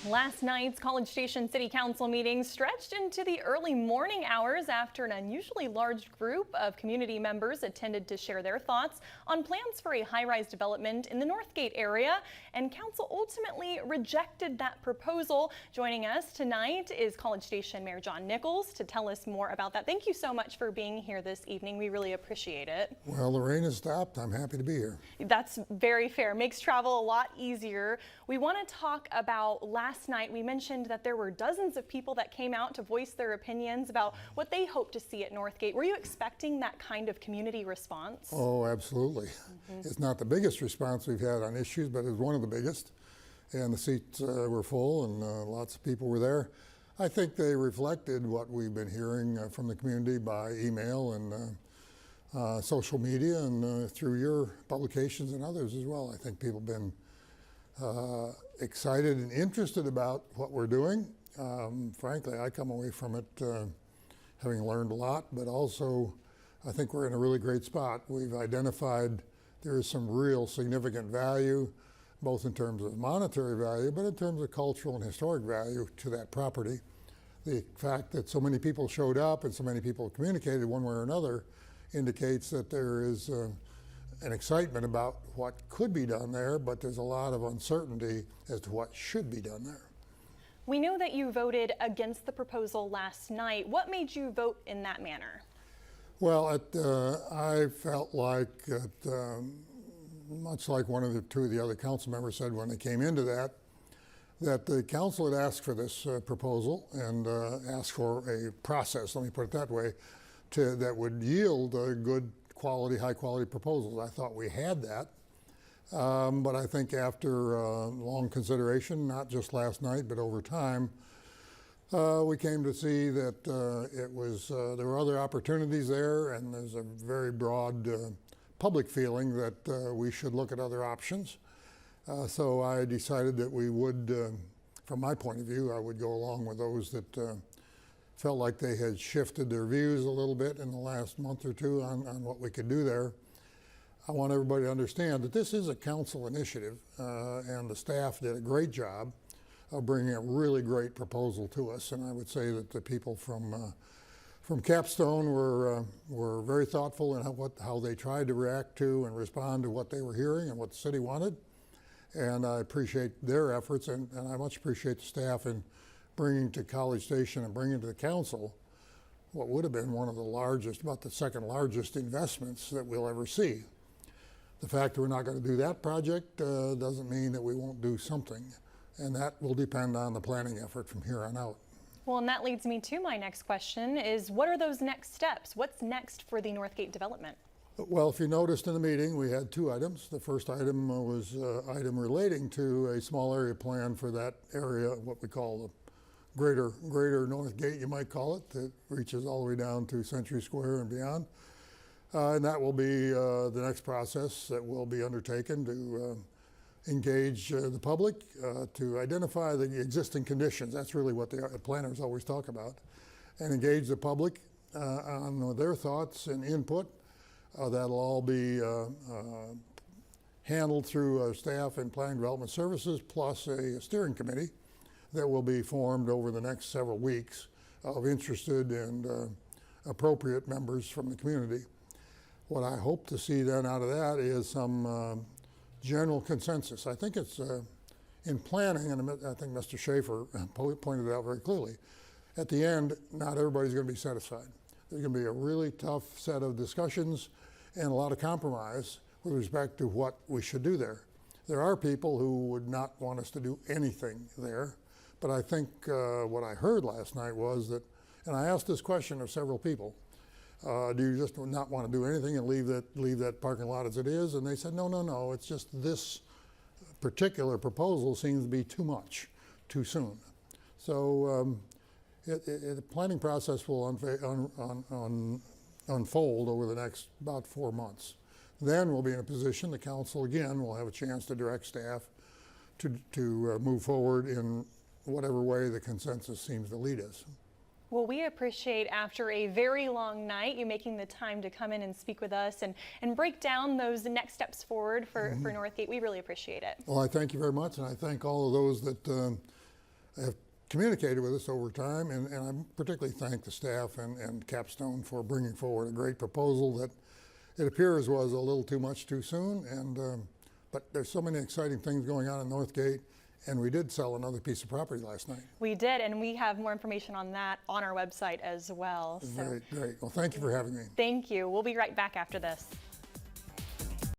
Last night's College Station City Council meeting stretched into the early morning hours after an unusually large group of community members attended to share their thoughts on plans for a high-rise development in the Northgate area, and Council ultimately rejected that proposal. Joining us tonight is College Station Mayor John Nichols to tell us more about that. Thank you so much for being here this evening. We really appreciate it. Well, the rain has stopped. I'm happy to be here. That's very fair. Makes travel a lot easier. We want to talk about last night. We mentioned that there were dozens of people that came out to voice their opinions about what they hope to see at Northgate. Were you expecting that kind of community response? Oh, absolutely. It's not the biggest response we've had on issues, but it's one of the biggest. And the seats were full and lots of people were there. I think they reflected what we've been hearing from the community by email and social media and through your publications and others as well. I think people have been excited and interested about what we're doing. Frankly, I come away from it having learned a lot, but also I think we're in a really great spot. We've identified there is some real significant value, both in terms of monetary value, but in terms of cultural and historic value to that property. The fact that so many people showed up and so many people communicated one way or another indicates that there is an excitement about what could be done there, but there's a lot of uncertainty as to what should be done there. We know that you voted against the proposal last night. What made you vote in that manner? Well, I felt like, much like one of the two of the other council members said when they came into that the council had asked for this proposal and asked for a process, let me put it that way, that would yield good quality, high quality proposals. I thought we had that, but I think after long consideration, not just last night, but over time, we came to see that there were other opportunities there, and there's a very broad public feeling that we should look at other options. So I decided that we would, from my point of view, I would go along with those that felt like they had shifted their views a little bit in the last month or two on what we could do there. I want everybody to understand that this is a council initiative, and the staff did a great job of bringing a really great proposal to us. And I would say that the people from Capstone were very thoughtful in how they tried to react to and respond to what they were hearing and what the city wanted. And I appreciate their efforts, and I much appreciate the staff in bringing to College Station and bringing to the council what would have been one of the largest, about the second largest investments that we'll ever see. The fact that we're not going to do that project doesn't mean that we won't do something, and that will depend on the planning effort from here on out. Well, and that leads me to my next question is, what are those next steps? What's next for the Northgate development? Well, if you noticed in the meeting, we had two items. The first item was an item relating to a small area plan for that area, what we call the greater Northgate, you might call it, that reaches all the way down to Century Square and beyond. And that will be the next process that will be undertaken to engage the public, to identify the existing conditions. That's really what the planners always talk about. And engage the public on their thoughts and input. That'll all be handled through staff and planning development services, plus a steering committee that will be formed over the next several weeks of interested and appropriate members from the community. What I hope to see then out of that is some general consensus. I think it's in planning, and I think Mr. Schaefer pointed it out very clearly, at the end, not everybody's going to be satisfied. There's going to be a really tough set of discussions and a lot of compromise with respect to what we should do there. There are people who would not want us to do anything there, but I think what I heard last night was that, and I asked this question of several people, do you just not want to do anything and leave that parking lot as it is? And they said, no, it's just this particular proposal seems to be too much, too soon. So the planning process will unfold over the next about 4 months. Then we'll be in a position, the council again will have a chance to direct staff to move forward in whatever way the consensus seems to lead us. Well, we appreciate, after a very long night, you making the time to come in and speak with us and break down those next steps forward for Northgate. We really appreciate it. Well, I thank you very much, and I thank all of those that have communicated with us over time, and I particularly thank the staff and Capstone for bringing forward a great proposal that it appears was a little too much too soon, but there's so many exciting things going on in Northgate, and we did sell another piece of property last night. We did, and we have more information on that on our website as well. So. Great, great. Well, thank you for having me. Thank you. We'll be right back after this.